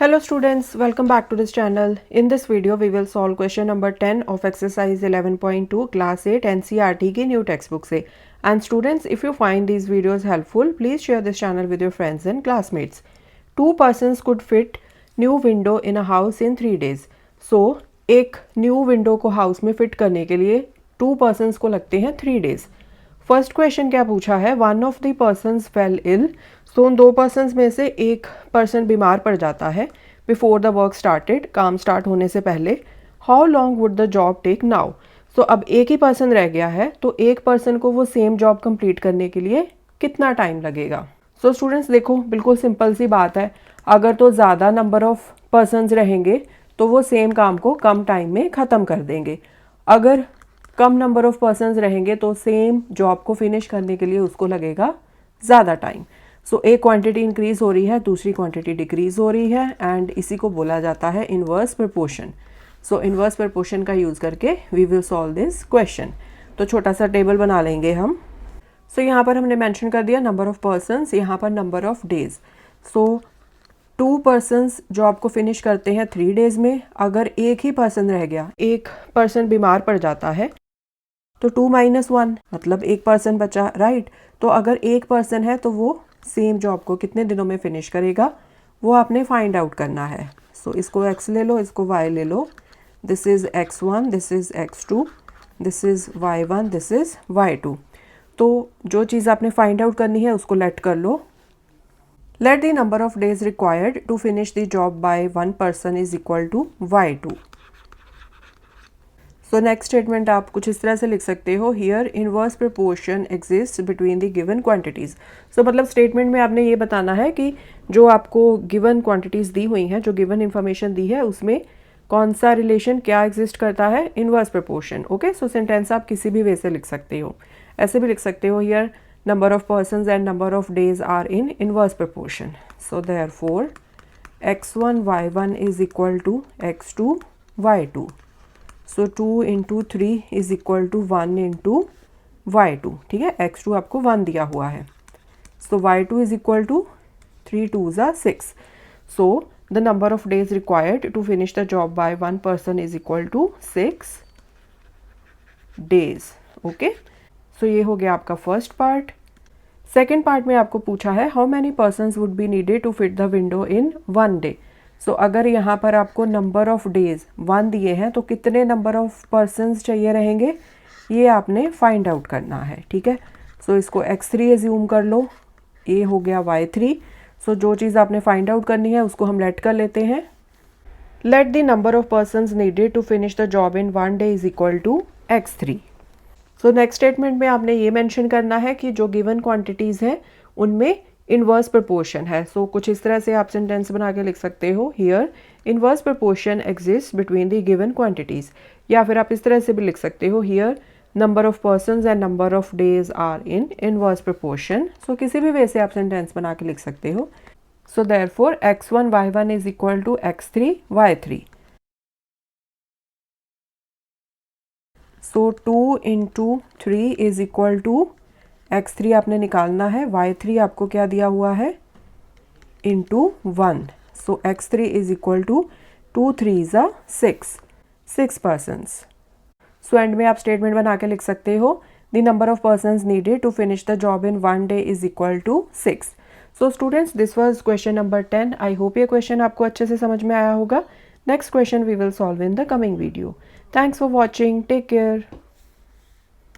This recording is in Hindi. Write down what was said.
Hello students, welcome back to this channel. In this video, we will solve question number 10 of exercise 11.2 class 8 NCERT की new textbook से. And students, if you find these videos helpful, please share this channel with your friends and classmates. Two persons could fit new window in a house in 3 days. So, एक new window को house में fit करने के लिए two persons को लगते हैं 3 days. फर्स्ट क्वेश्चन क्या पूछा है, one of the persons fell ill. So उन दो पर्सनस में से एक पर्सन बीमार पड़ जाता है बिफोर द वर्क स्टार्टेड, काम स्टार्ट होने से पहले. How long would the job take now. So अब एक ही पर्सन रह गया है, तो एक पर्सन को वो सेम जॉब कंप्लीट करने के लिए कितना टाइम लगेगा. सो स्टूडेंट्स देखो, बिल्कुल सिंपल सी बात है. अगर तो ज़्यादा नंबर ऑफ पर्सनस रहेंगे तो वो सेम काम को कम टाइम में ख़त्म कर देंगे. अगर कम नंबर ऑफ पर्सनस रहेंगे तो सेम जॉब को फिनिश करने के लिए उसको लगेगा ज़्यादा टाइम. सो एक क्वांटिटी इंक्रीज हो रही है, दूसरी क्वांटिटी डिक्रीज हो रही है, एंड इसी को बोला जाता है inverse proportion. So inverse proportion का यूज़ करके we will solve this question. तो छोटा सा टेबल बना लेंगे हम. सो यहाँ पर हमने मेंशन कर दिया नंबर ऑफ पर्सनस, यहाँ पर number of days. So to persons job को फिनिश करते हैं 3 डेज में. अगर एक ही पर्सन रह गया, एक पर्सन बीमार पड़ जाता है, तो 2 - 1 मतलब एक पर्सन बचा, राइट. तो अगर एक पर्सन है तो वो सेम जॉब को कितने दिनों में फिनिश करेगा, वो आपने फाइंड आउट करना है. सो इसको x ले लो, इसको y ले लो. This is x1, this is x2, this is y1, this is y2. तो जो चीज़ आपने फाइंड आउट करनी है उसको लेट कर लो. Let the number of days required to finish the job by one person is equal to y2. So next statement आप कुछ इस तरह से लिख सकते हो, here inverse proportion exist between the given quantities. So मतलब स्टेटमेंट में आपने ये बताना है कि जो आपको गिवन क्वांटिटीज़ दी हुई हैं, जो गिवन इन्फॉर्मेशन दी है, उसमें कौन सा रिलेशन क्या एग्जिस्ट करता है, इनवर्स प्रपोर्शन. ओके, सो सेंटेंस आप किसी भी वे से लिख सकते हो. ऐसे भी लिख सकते हो, here number of persons and number of days are in inverse proportion. So therefore x1 y1 is equal to x2 y2. So 2 × 3 is equal to 1 × y2. ठीक है, x2 आपको 1 दिया हुआ है. So y2 is equal to 3 × 2 = 6. So the number of days required to finish the job by one person is equal to 6 days. Okay, so ये हो गया आपका फर्स्ट पार्ट. सेकेंड पार्ट में आपको पूछा है how many persons would be needed to fit the window in 1 day. So अगर यहाँ पर आपको नंबर ऑफ डेज 1 दिए हैं तो कितने नंबर ऑफ पर्सनस चाहिए रहेंगे, ये आपने फाइंड आउट करना है. ठीक है, सो इसको x3 एज्यूम कर लो, ये हो गया y3. सो जो चीज़ आपने फाइंड आउट करनी है उसको हम लेट कर लेते हैं. Let the number of persons needed to finish the job in 1 day is equal to x3. So next statement में आपने ये मेंशन करना है कि जो गिवन क्वांटिटीज़ हैं उनमें इनवर्स प्रपोर्शन है. सो कुछ इस तरह से आप सेंटेंस बना के लिख सकते हो, here inverse proportion exist between the given quantities. या फिर आप इस तरह से भी लिख सकते हो, here number of persons and number of days are in inverse proportion. So किसी भी वे से आप सेंटेंस बना के लिख सकते हो. So therefore x1 y1 is equal to x3 y3. So 2 × 3 is equal to x3 आपने निकालना है, y3 आपको क्या दिया हुआ है, into 1. So x3 is equal to 2 × 3 = 6 persons. So end में आप स्टेटमेंट बना के लिख सकते हो, the number of persons needed to finish the job in 1 day is equal to 6. So students, this was question number 10. I hope ये क्वेश्चन आपको अच्छे से समझ में आया होगा. Next question we will solve in the coming video. Thanks for watching, take care.